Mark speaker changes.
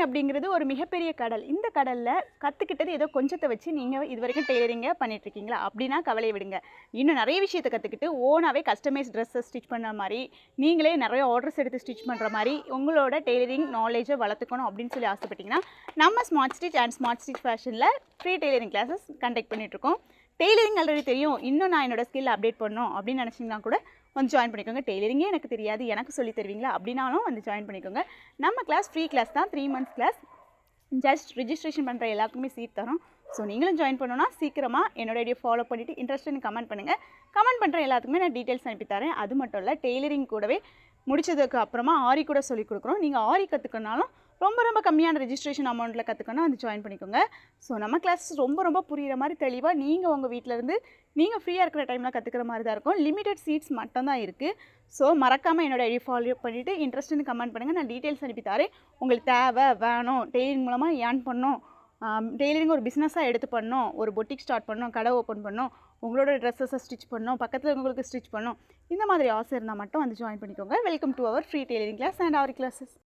Speaker 1: அப்படிங்கிறது ஒரு மிகப்பெரிய கடல். இந்த கடலில் கற்றுக்கிட்டது ஏதோ கொஞ்சத்தை வச்சு நீங்கள் இது வரைக்கும் டெய்லரிங்கை பண்ணிகிட்ருக்கீங்களா அப்படின்னா கவலையை விடுங்க. இன்னும் நிறைய விஷயத்தை கற்றுக்கிட்டு ஓனாகவே கஸ்டமைஸ் ட்ரெஸ்ஸை ஸ்டிச் பண்ண மாதிரி, நீங்களே நிறைய ஆர்டர்ஸ் எடுத்து ஸ்டிச் பண்ணுற மாதிரி உங்களோட டெய்லரிங் நாலேஜை வளர்த்துக்கணும் அப்படின்னு சொல்லி ஆசைப்பட்டீங்கன்னா, நம்ம smart stitch and smart stitch ஃபேஷனில் ஃப்ரீ டெய்லரிங் கிளாஸஸ் கண்டக்ட் பண்ணிகிட்ருக்கோம். டெய்லரிங் ஆல்ரெடி தெரியும், இன்னும் நான் என்னோடய ஸ்கில் அப்டேட் பண்ணணும் அப்படின்னு நினச்சிங்கன்னா கூட வந்து ஜாயின் பண்ணிக்கோங்க. டெய்லரிங்கே எனக்கு தெரியாது, எனக்கு சொல்லி தருவீங்களா அப்படின்னாலும் வந்து ஜாயின் பண்ணிக்கோங்க. நம்ம கிளாஸ் ஃப்ரீ கிளாஸ் தான், 3 months கிளாஸ். ஜஸ்ட் ரிஜிஸ்ட்ரேஷன் பண்ணுற எல்லாருக்குமே சீட் தரோம். ஸோ நீங்களும் ஜாயின் பண்ணணும்னா சீக்கிரமாக என்னோட ஐடியா ஃபாலோ பண்ணிவிட்டு இன்ட்ரெஸ்ட்னு கமெண்ட் பண்ணுங்கள். கமெண்ட் பண்ணுற எல்லாத்துக்குமே நான் டீட்டெயில்ஸ் அனுப்பி தரேன். அது மட்டும் இல்லை, டெய்லரிங் கூடவே முடிச்சதுக்கு அப்புறமா ஆரி கூட சொல்லிக் கொடுக்குறோம். நீங்கள் ஆரி கற்றுக்கணுனாலும் ரொம்ப கம்மியான ரெஜிஸ்ட்ரேஷன் அமௌண்ட்டில் கற்றுக்கணும், வந்து ஜாயின் பண்ணிக்கோங்க. ஸோ நம்ம கிளாஸ் ரொம்ப புரிகிற மாதிரி தெளிவாக நீங்கள் உங்கள் வீட்டிலேருந்து நீங்கள் ஃப்ரீயாக இருக்கிற டைமில் கற்றுக்கிற மாதிரி தான் இருக்கும். லிமிட்டட் சீட்ஸ் மட்டும்தான் இருக்குது. ஸோ மறக்காமல் என்னோட ஐடி ஃபாலோ பண்ணிவிட்டு இன்ட்ரெஸ்ட்னு கமெண்ட் பண்ணுங்கள். நான் டீட்டெயில்ஸ் அனுப்பி தரேன். உங்களுக்கு தேவை வேணும், டெய்லரிங் மூலமாக ஏர்ன் பண்ணணும், டெய்லரிங் ஒரு பிஸ்னஸாக எடுத்து பண்ணணும், ஒரு பொட்டிக் ஸ்டார்ட் பண்ணணும், கடை ஓப்பன் பண்ணணும், உங்களோட ட்ரெஸ்ஸஸை ஸ்டிச் பண்ணணும், பக்கத்தில் உங்களுக்கு ஸ்டிச் பண்ணணும், இந்த மாதிரி ஆசை இருந்தால் மட்டும் வந்து ஜாயின் பண்ணிக்கோங்க. Welcome to our free tailoring class and aari classes.